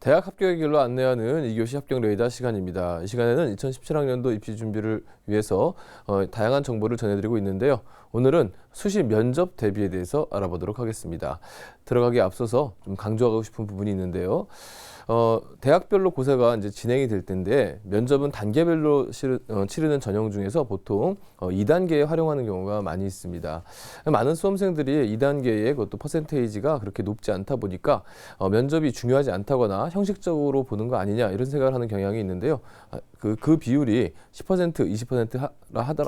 대학 합격의 길로 안내하는 2교시 합격 레이더 시간입니다. 이 시간에는 2017학년도 입시 준비를 위해서 다양한 정보를 전해드리고 있는데요. 오늘은 수시 면접 대비에 대해서 알아보도록 하겠습니다. 들어가기에 앞서서 좀 강조하고 싶은 부분이 있는데요. 대학별로 고사가 이제 진행이 될 텐데 면접은 단계별로 치르는 전형 중에서 보통 2단계에 활용하는 경우가 많이 있습니다. 많은 수험생들이 2단계의 그것도 퍼센테이지가 그렇게 높지 않다 보니까 면접이 중요하지 않다거나 형식적으로 보는 거 아니냐 이런 생각을 하는 경향이 있는데요. 그 비율이 10%, 20%라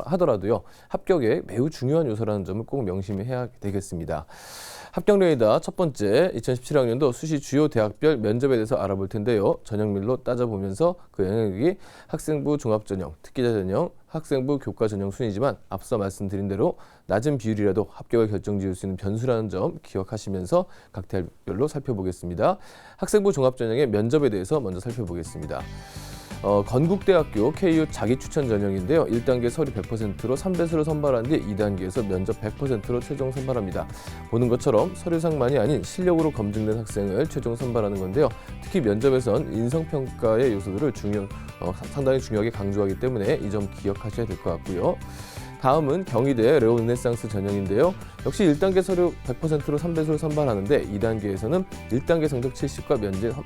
하더라도요. 합격에 매우 중요한 요소라는 점을 꼭 명심해야 되겠습니다. 합격 레이더 첫 번째 2017학년도 수시 주요 대학별 면접에 대해서 알아볼 텐데요. 전형별로 따져보면서 그 영역이 학생부 종합전형, 특기자 전형, 학생부 교과 전형 순이지만 앞서 말씀드린 대로 낮은 비율이라도 합격을 결정지을 수 있는 변수라는 점 기억하시면서 각 대학별로 살펴보겠습니다. 학생부 종합전형의 면접에 대해서 먼저 살펴보겠습니다. 건국대학교 KU 자기추천 전형인데요. 1단계 서류 100%로 3배수를 선발한 뒤 2단계에서 면접 100%로 최종 선발합니다. 보는 것처럼 서류상만이 아닌 실력으로 검증된 학생을 최종 선발하는 건데요. 특히 면접에선 인성평가의 요소들을 상당히 중요하게 강조하기 때문에 이 점 기억하셔야 될 것 같고요. 다음은 경희대 레오르네상스 전형인데요. 역시 1단계 서류 100%로 3배수를 선발하는데 2단계에서는 1단계 성적 70과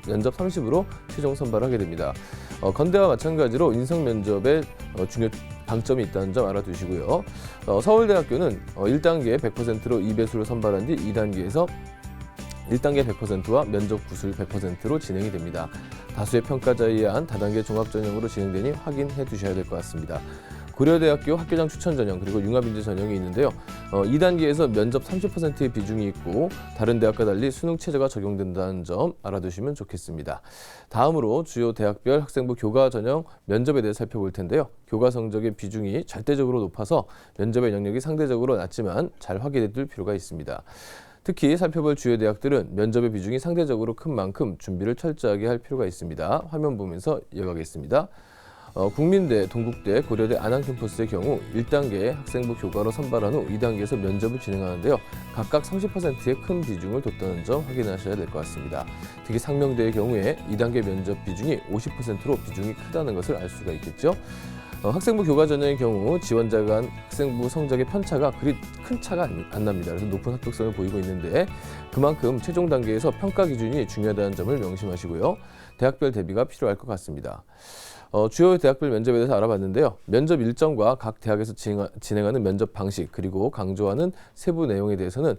면접 30으로 최종 선발하게 됩니다. 건대와 마찬가지로 인성 면접에 중요 방점이 있다는 점 알아두시고요. 서울대학교는 1단계 100%로 2배수를 선발한 뒤 2단계에서 1단계 100%와 면접 구술 100%로 진행이 됩니다. 다수의 평가자에 의한 다단계 종합전형으로 진행되니 확인해 두셔야 될 것 같습니다. 고려대학교 학교장 추천 전형 그리고 융합인재 전형이 있는데요. 2단계에서 면접 30%의 비중이 있고 다른 대학과 달리 수능 체제가 적용된다는 점 알아두시면 좋겠습니다. 다음으로 주요 대학별 학생부 교과 전형 면접에 대해 살펴볼 텐데요. 교과 성적의 비중이 절대적으로 높아서 면접의 영역이 상대적으로 낮지만 잘 확인해 둘 필요가 있습니다. 특히 살펴볼 주요 대학들은 면접의 비중이 상대적으로 큰 만큼 준비를 철저하게 할 필요가 있습니다. 화면 보면서 이어가겠습니다. 국민대, 동국대, 고려대 안암캠퍼스의 경우 1단계 학생부 교과로 선발한 후 2단계에서 면접을 진행하는데요. 각각 30%의 큰 비중을 뒀다는 점 확인하셔야 될 것 같습니다. 특히 상명대의 경우에 2단계 면접 비중이 50%로 비중이 크다는 것을 알 수가 있겠죠. 학생부 교과 전형의 경우 지원자 간 학생부 성적의 편차가 그리 큰 차가 안 납니다. 그래서 높은 합격성을 보이고 있는데 그만큼 최종 단계에서 평가 기준이 중요하다는 점을 명심하시고요. 대학별 대비가 필요할 것 같습니다. 주요 대학별 면접에 대해서 알아봤는데요. 면접 일정과 각 대학에서 진행하는 면접 방식 그리고 강조하는 세부 내용에 대해서는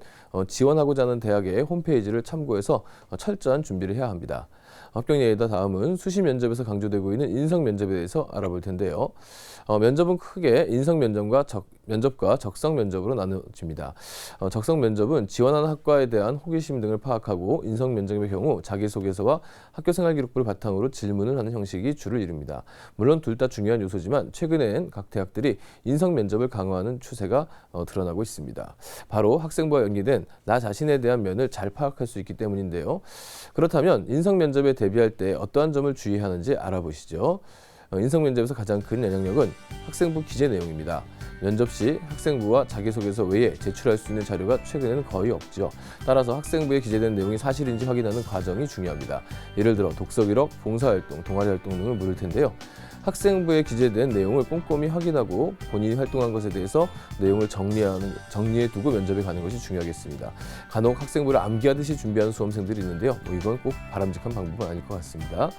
지원하고자 하는 대학의 홈페이지를 참고해서 철저한 준비를 해야 합니다. 합격 예의다 다음은 수시 면접에서 강조되고 있는 인성 면접에 대해서 알아볼 텐데요. 면접은 크게 인성 면접과 적성 면접으로 나눠집니다. 적성 면접은 지원하는 학과에 대한 호기심 등을 파악하고 인성 면접의 경우 자기소개서와 학교생활 기록부를 바탕으로 질문을 하는 형식이 주를 이룹니다. 물론 둘 다 중요한 요소지만 최근엔 각 대학들이 인성 면접을 강화하는 추세가 드러나고 있습니다. 바로 학생부와 연계된 나 자신에 대한 면을 잘 파악할 수 있기 때문인데요. 그렇다면 인성 면접에 대비할 때 어떠한 점을 주의하는지 알아보시죠. 인성 면접에서 가장 큰 영향력은 학생부 기재 내용입니다. 면접 시 학생부와 자기소개서 외에 제출할 수 있는 자료가 최근에는 거의 없죠. 따라서 학생부에 기재된 내용이 사실인지 확인하는 과정이 중요합니다. 예를 들어 독서기록, 봉사활동, 동아리활동 등을 물을 텐데요. 학생부에 기재된 내용을 꼼꼼히 확인하고 본인이 활동한 것에 대해서 내용을 정리해두고 면접에 가는 것이 중요하겠습니다. 간혹 학생부를 암기하듯이 준비하는 수험생들이 있는데요. 이건 꼭 바람직한 방법은 아닐 것 같습니다.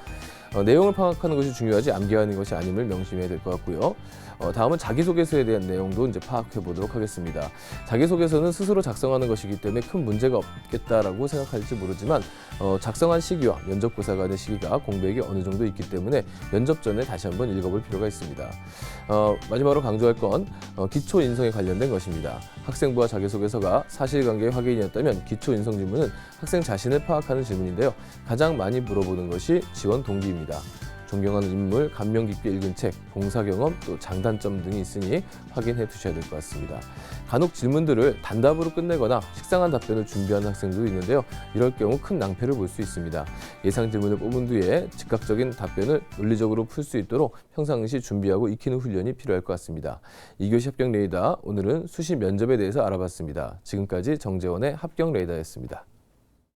내용을 파악하는 것이 중요하지 암기하는 것이 아님을 명심해야 될 것 같고요. 다음은 자기소개서에 대한 내용도 이제 파악해 보도록 하겠습니다. 자기소개서는 스스로 작성하는 것이기 때문에 큰 문제가 없겠다라고 생각할지 모르지만 작성한 시기와 면접고사 간의 시기가 공백이 어느 정도 있기 때문에 면접 전에 다시 한번 읽어볼 필요가 있습니다. 마지막으로 강조할 건 기초 인성에 관련된 것입니다. 학생부와 자기소개서가 사실관계의 확인이었다면 기초 인성 질문은 학생 자신을 파악하는 질문인데요. 가장 많이 물어보는 것이 지원 동기입니다. 존경하는 인물, 감명 깊게 읽은 책, 봉사 경험, 또 장단점 등이 있으니 확인해 두셔야 될 것 같습니다. 간혹 질문들을 단답으로 끝내거나 식상한 답변을 준비하는 학생들도 있는데요. 이럴 경우 큰 낭패를 볼 수 있습니다. 예상 질문을 뽑은 뒤에 즉각적인 답변을 논리적으로 풀 수 있도록 평상시 준비하고 익히는 훈련이 필요할 것 같습니다. 2교시 합격 레이더, 오늘은 수시 면접에 대해서 알아봤습니다. 지금까지 정재원의 합격 레이더였습니다.